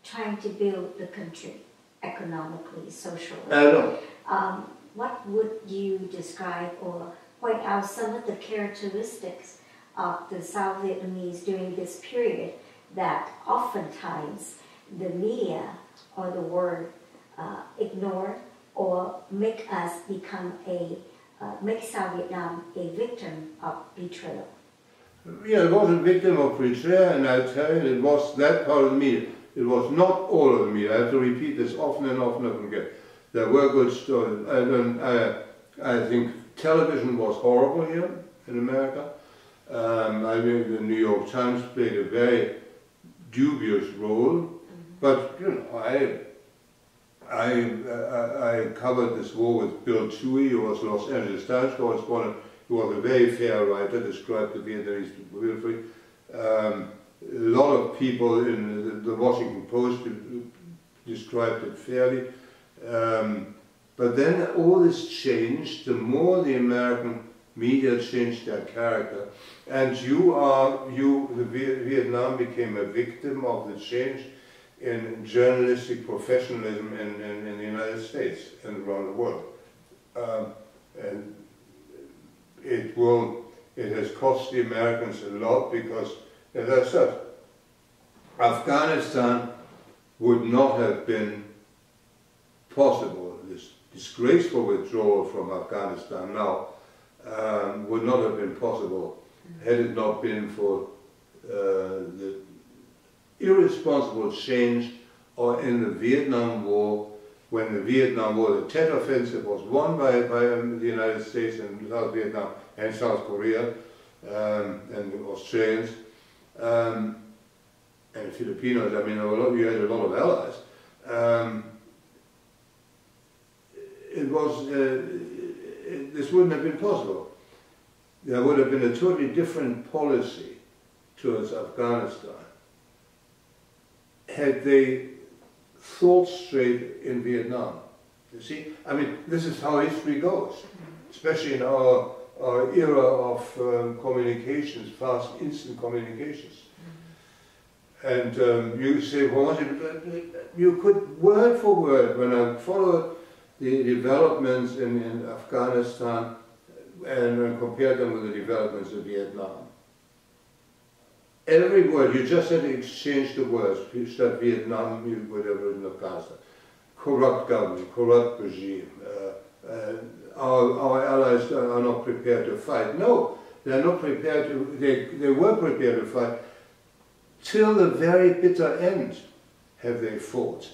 trying to build the country economically, socially. What would you describe or point out some of the characteristics of the South Vietnamese during this period that oftentimes the media or the world ignore or make us make South Vietnam a victim of betrayal? Yeah, it was a victim of betrayal, and I tell you, it was that part of the media. It was not all of the media. I have to repeat this often and often again. There were good stories. I think television was horrible here in America. I mean, the New York Times played a very dubious role, but you know, I covered this war with Bill Toohey, who was Los Angeles Times correspondent, who was a very fair writer, described the Vietnamese beautifully. A lot of people in the Washington Post described it fairly. But then all this changed, the more the American media changed their character, and Vietnam became a victim of the change in journalistic professionalism in the United States and around the world. And it has cost the Americans a lot because, as I said, Afghanistan would not have been possible. This disgraceful withdrawal from Afghanistan now would not have been possible had it not been for the irresponsible change in the Vietnam War. When the Vietnam War, the Tet Offensive, was won by the United States and South Vietnam and South Korea and the Australians and the Filipinos. I mean, you had a lot of allies. This wouldn't have been possible. There would have been a totally different policy towards Afghanistan had they thought straight in Vietnam. You see, I mean, this is how history goes, especially in our era of communications, fast, instant communications. And you say, well, you could word for word, when I followed the developments in Afghanistan and compared them with the developments in Vietnam. Every word, you just had to exchange the words. Instead Vietnam, you would have written Afghanistan. Corrupt government, corrupt regime. Our allies are not prepared to fight. No, they're not prepared to, they were prepared to fight. Till the very bitter end have they fought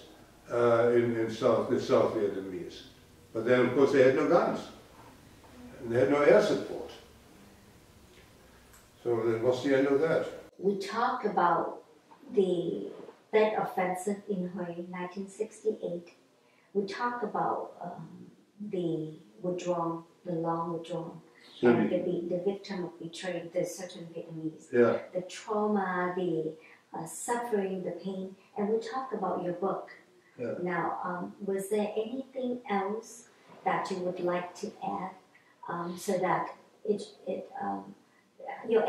in the South Vietnamese. But then, of course, they had no guns. And they had no air support. So that was the end of that. We talk about that offensive in Hue, 1968. We talk about the withdrawal, the long withdrawal, and the victim of betrayal, the certain Vietnamese, the trauma, the suffering, the pain, and we talk about your book. Yeah. Now, was there anything else that you would like to add so that your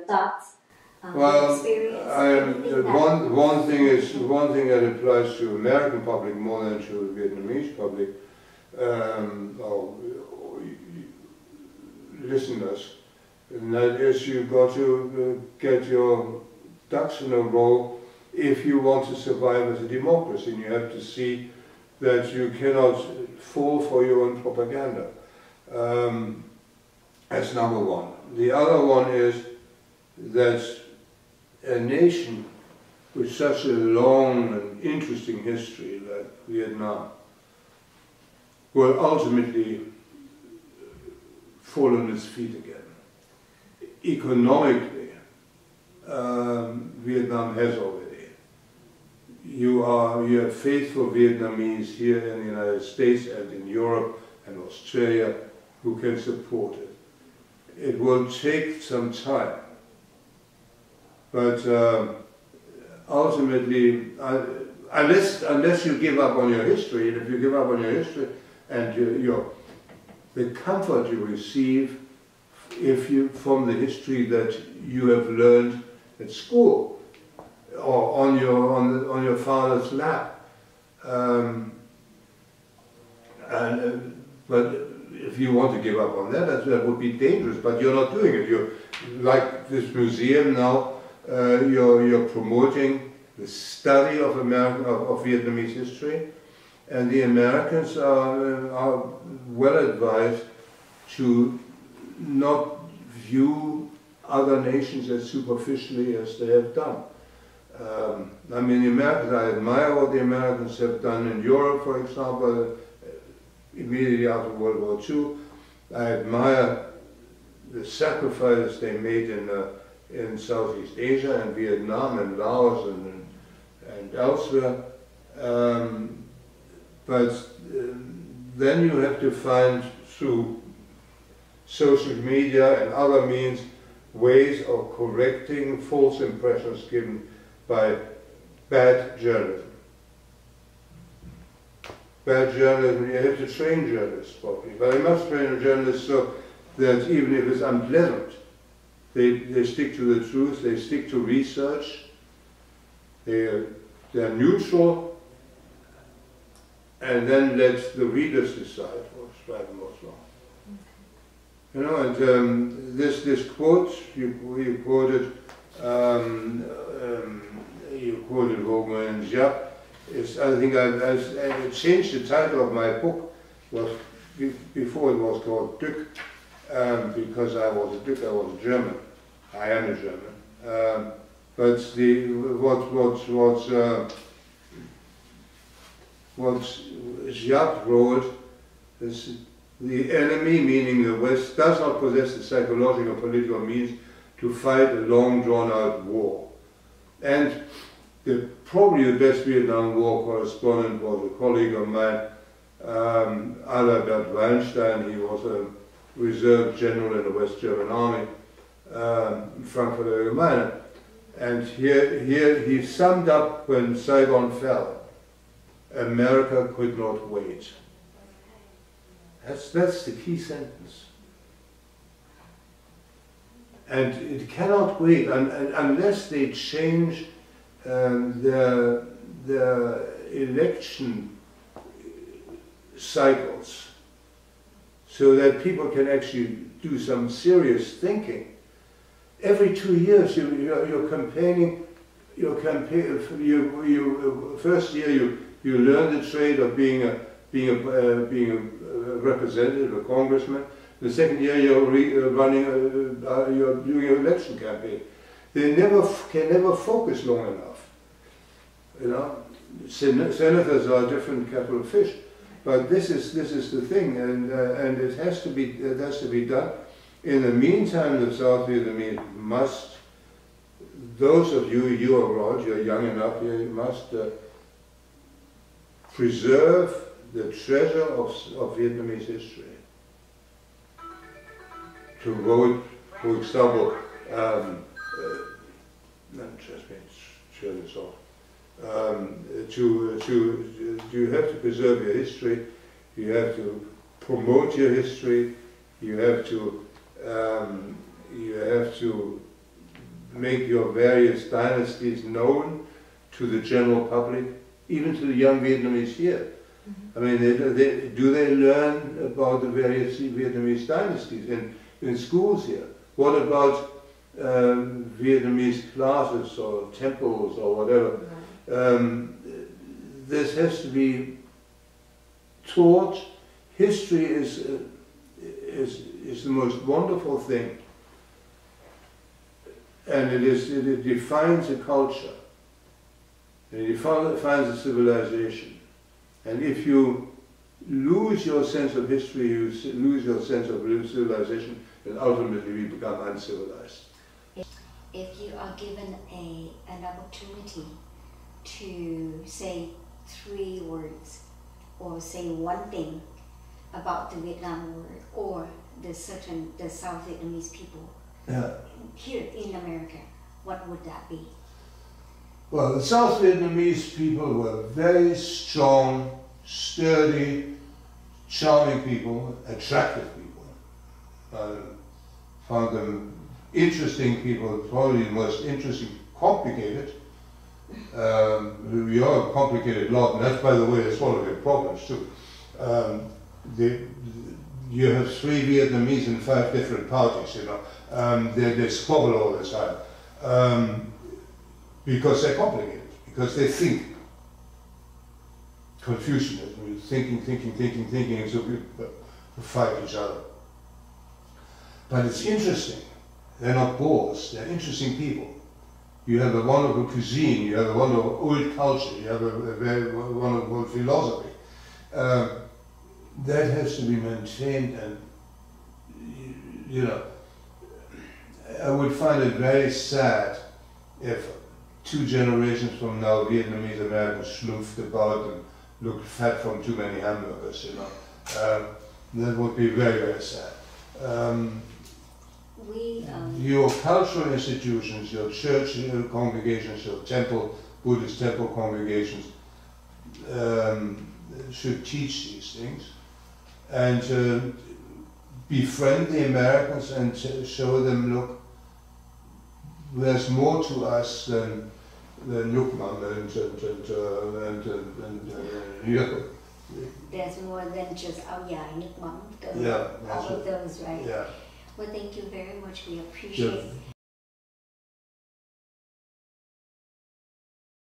thoughts, your experience? One thing that applies to American public more than to the Vietnamese public, or listeners, and that is you've got to get your ducks in a row if you want to survive as a democracy, and you have to see that you cannot fall for your own propaganda. That's number one. The other one is that a nation with such a long and interesting history like Vietnam will ultimately fall on its feet again. Economically, Vietnam has already. You have faithful Vietnamese here in the United States and in Europe and Australia who can support it. It will take some time, but ultimately, unless you give up on your history, and if you give up on your history and the comfort you receive from the history that you have learned at school or on your father's lap, but if you want to give up on that would be dangerous. But you're not doing it. You're like this museum now. You're promoting the study of Vietnamese history, and the Americans are well advised to not view other nations as superficially as they have done. I mean, the Americans, I admire what the Americans have done in Europe, for example, immediately after World War II. I admire the sacrifices they made in Southeast Asia and Vietnam and Laos and elsewhere. But then you have to find, through social media and other means, ways of correcting false impressions given by bad journalism. Bad journalism, you have to train journalists properly, but you must train journalists so that even if it's unpleasant, they stick to the truth, they stick to research, they're neutral, and then let the readers decide what's right and what's wrong. You know, and this quote you quoted Rogan and Jacques. I think I changed the title of my book. Before it was called Trích, because I was a German. I am a German. But what Jacques wrote is, the enemy, meaning the West, does not possess the psychological or political means to fight a long drawn-out war. And probably the best Vietnam War correspondent was a colleague of mine, Albert Weinstein. He was a reserve general in the West German Army, Frankfurt Allgemeine. And here he summed up when Saigon fell: America could not wait. That's the key sentence. and it cannot wait unless they change the election cycles, so that people can actually do some serious thinking. Every 2 years you're campaigning. First year you learn the trade of being a representative, a congressman. The second year you're you're doing an election campaign. They can never focus long enough. You know, senators are a different kettle of fish, but this is the thing, and it has to be done. In the meantime, the South Vietnamese must. Those of you abroad, you're young enough, you must preserve the treasure of Vietnamese history. To vote, for example, just share this off. You have to preserve your history. You have to promote your history. You have to make your various dynasties known to the general public, even to the young Vietnamese here. I mean, do they learn about the various Vietnamese dynasties in schools here? What about Vietnamese classes or temples or whatever? This has to be taught. History is the most wonderful thing, and it defines a culture, and it defines a civilization. And if you lose your sense of history, you lose your sense of civilization, and ultimately we become uncivilized. If you are given an opportunity to say 3 words or say one thing about the Vietnam War or the South Vietnamese people here in America, what would that be? Well, the South Vietnamese people were very strong, sturdy, charming people, attractive people. I found them interesting people, probably the most interesting, complicated. We are a complicated lot, and that's, by the way, that's one of their problems too. You have 3 Vietnamese in 5 different parties, you know. They squabble all the time. Because they're complicated, because they think. Confucianism, thinking, and so we fight each other. But it's interesting. They're not bores, they're interesting people. You have a wonderful cuisine, you have a wonderful old culture, you have a very wonderful philosophy. That has to be maintained, and, you know, I would find it very sad if 2 generations from now Vietnamese Americans sloofed about and looked fat from too many hamburgers, you know. That would be very, very sad. Your cultural institutions, your church congregations, your temple, Buddhist temple congregations, should teach these things and befriend the Americans and show them, look, there's more to us than Nukman and There's more than just Nukman, all of those, right? Yeah. Well, thank you very much. We appreciate